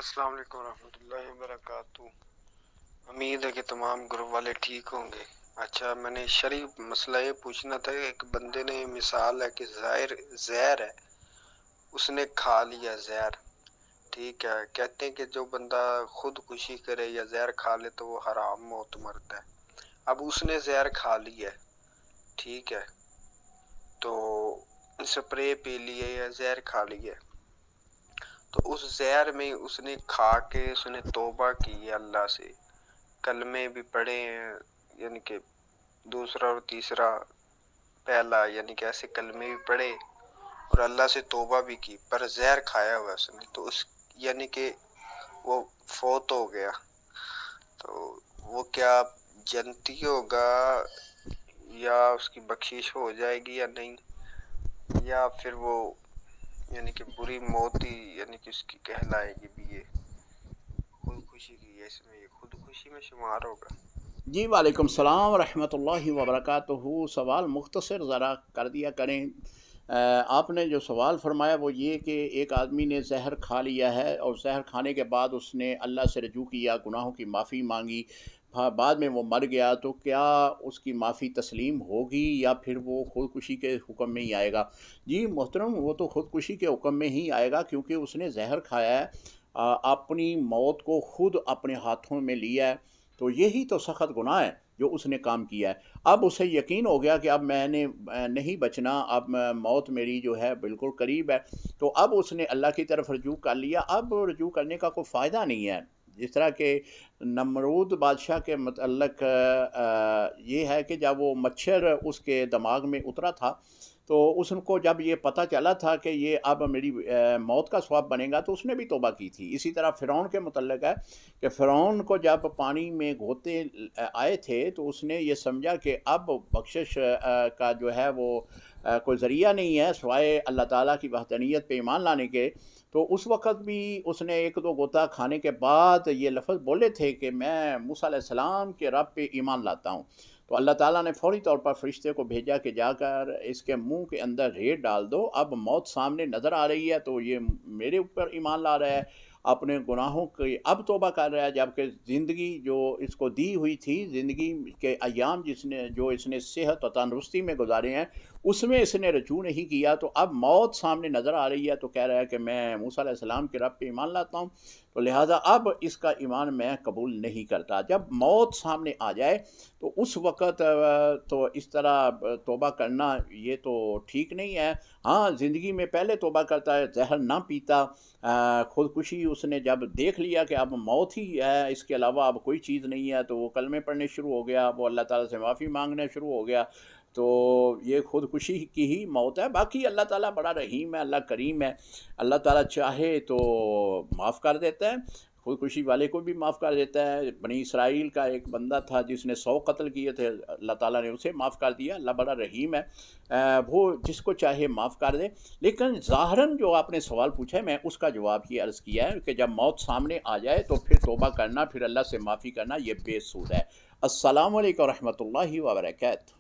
السلام علیکم ورحمۃ اللہ وبرکاتہ۔ امید ہے کہ تمام گروپ والے ٹھیک ہوں گے۔ اچھا، میں نے شرعی مسئلہ یہ پوچھنا تھا کہ ایک بندے نے مثال ہے کہ زہر ہے، اس نے کھا لیا زہر، ٹھیک ہے، کہتے ہیں کہ جو بندہ خودکشی کرے یا زہر کھا لے تو وہ حرام موت مرتا ہے۔ اب اس نے زہر کھا لی ہے، ٹھیک ہے، تو اسپرے پی لیے یا زہر کھا لی ہے، تو اس زہر میں اس نے کھا کے اس نے توبہ کی ہے اللہ سے، کلمے بھی پڑھے ہیں، یعنی کہ دوسرا اور تیسرا پہلا، یعنی کہ ایسے کلمے بھی پڑھے اور اللہ سے توبہ بھی کی، پر زہر کھایا ہوا اس نے، تو اس یعنی کہ وہ فوت ہو گیا، تو وہ کیا جنتی ہوگا یا اس کی بخشش ہو جائے گی یا نہیں، یا پھر وہ یعنی کہ بری موت ہی یعنی کہ اس کی کہلائے گی بھی، یہ خودکشی کی ہے، اس میں یہ خودکشی میں شمار ہوگا؟ جی وعلیکم السلام ورحمۃ اللہ وبرکاتہ۔ سوال مختصر ذرا کر دیا کریں۔ آپ نے جو سوال فرمایا وہ یہ کہ ایک آدمی نے زہر کھا لیا ہے اور زہر کھانے کے بعد اس نے اللہ سے رجوع کیا، گناہوں کی معافی مانگی، بعد میں وہ مر گیا، تو کیا اس کی معافی تسلیم ہوگی یا پھر وہ خودکشی کے حکم میں ہی آئے گا؟ جی محترم، وہ تو خودکشی کے حکم میں ہی آئے گا، کیونکہ اس نے زہر کھایا ہے، اپنی موت کو خود اپنے ہاتھوں میں لیا ہے، تو یہی تو سخت گناہ ہے جو اس نے کام کیا ہے۔ اب اسے یقین ہو گیا کہ اب میں نے نہیں بچنا، اب موت میری جو ہے بالکل قریب ہے، تو اب اس نے اللہ کی طرف رجوع کر لیا۔ اب رجوع کرنے کا کوئی فائدہ نہیں ہے۔ جس طرح کہ نمرود بادشاہ کے متعلق یہ ہے کہ جب وہ مچھر اس کے دماغ میں اترا تھا، تو اس کو جب یہ پتہ چلا تھا کہ یہ اب میری موت کا سبب بنے گا، تو اس نے بھی توبہ کی تھی۔ اسی طرح فرعون کے متعلق ہے کہ فرعون کو جب پانی میں غوطے آئے تھے تو اس نے یہ سمجھا کہ اب بخشش کا جو ہے وہ کوئی ذریعہ نہیں ہے سوائے اللہ تعالیٰ کی وحدانیت پہ ایمان لانے کے، تو اس وقت بھی اس نے ایک دو غوطہ کھانے کے بعد یہ لفظ بولے تھے کہ میں موسیٰ علیہ السلام کے رب پہ ایمان لاتا ہوں، تو اللہ تعالیٰ نے فوری طور پر فرشتے کو بھیجا کہ جا کر اس کے منہ کے اندر ریت ڈال دو، اب موت سامنے نظر آ رہی ہے، تو یہ میرے اوپر ایمان لا رہا ہے، اپنے گناہوں کی اب توبہ کر رہا ہے، جبکہ زندگی جو اس کو دی ہوئی تھی، زندگی کے ایام جو اس نے صحت و تندرستی میں گزارے ہیں، اس میں اس نے رجوع نہیں کیا، تو اب موت سامنے نظر آ رہی ہے تو کہہ رہا ہے کہ میں موسیٰ علیہ السلام کے رب پہ ایمان لاتا ہوں، تو لہٰذا اب اس کا ایمان میں قبول نہیں کرتا۔ جب موت سامنے آ جائے تو اس وقت تو اس طرح توبہ کرنا یہ تو ٹھیک نہیں ہے۔ ہاں، زندگی میں پہلے توبہ کرتا ہے، زہر نہ پیتا، خودکشی اس نے جب دیکھ لیا کہ اب موت ہی ہے، اس کے علاوہ اب کوئی چیز نہیں ہے، تو وہ کلمے پڑھنے شروع ہو گیا، وہ اللہ تعالیٰ سے معافی مانگنے شروع ہو گیا، تو یہ خودکشی کی ہی موت ہے۔ باقی اللہ تعالیٰ بڑا رحیم ہے، اللہ کریم ہے، اللہ تعالیٰ چاہے تو معاف کر دیتا ہے، خودکشی والے کو بھی معاف کر دیتا ہے۔ بنی اسرائیل کا ایک بندہ تھا جس نے 100 قتل کیے تھے، اللہ تعالیٰ نے اسے معاف کر دیا، اللہ بڑا رحیم ہے، وہ جس کو چاہے معاف کر دے۔ لیکن ظاہراً جو آپ نے سوال پوچھا ہے، میں اس کا جواب یہ عرض کیا ہے کہ جب موت سامنے آ جائے تو پھر توبہ کرنا، پھر اللہ سے معافی کرنا، یہ بے سود ہے۔ السلام علیکم ورحمۃ اللہ وبرکاتہ۔